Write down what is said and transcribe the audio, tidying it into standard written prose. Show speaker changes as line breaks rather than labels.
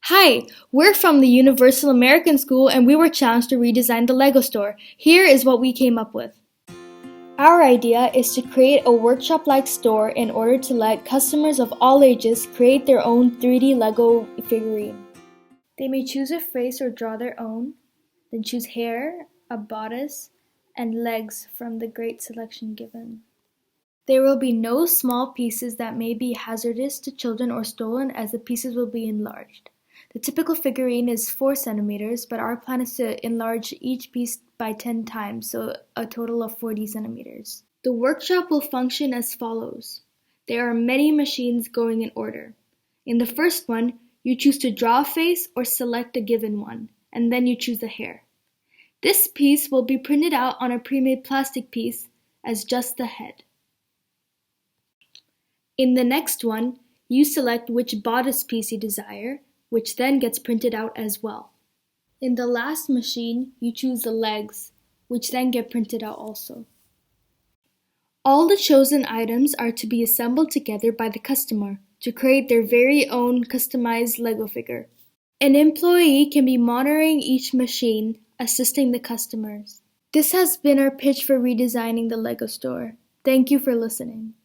Hi, we're from the Universal American School and we were challenged to redesign the Lego store. Here is what we came up with. Our idea is to create a workshop-like store in order to let customers of all ages create their own 3D Lego figurine. They may choose a face or draw their own, then choose hair, a bodice, and legs from the great selection given. There will be no small pieces that may be hazardous to children or stolen, as the pieces will be enlarged. The typical figurine is 4 centimeters, but our plan is to enlarge each piece by 10 times, so a total of 40 centimeters. The workshop will function as follows. There are many machines going in order. In the first one, you choose to draw a face or select a given one, and then you choose the hair. This piece will be printed out on a pre-made plastic piece as just the head. In the next one, you select which bodice piece you desire, which then gets printed out as well. In the last machine, you choose the legs, which then get printed out also. All the chosen items are to be assembled together by the customer to create their very own customized Lego figure. An employee can be monitoring each machine, assisting the customers. This has been our pitch for redesigning the Lego store. Thank you for listening.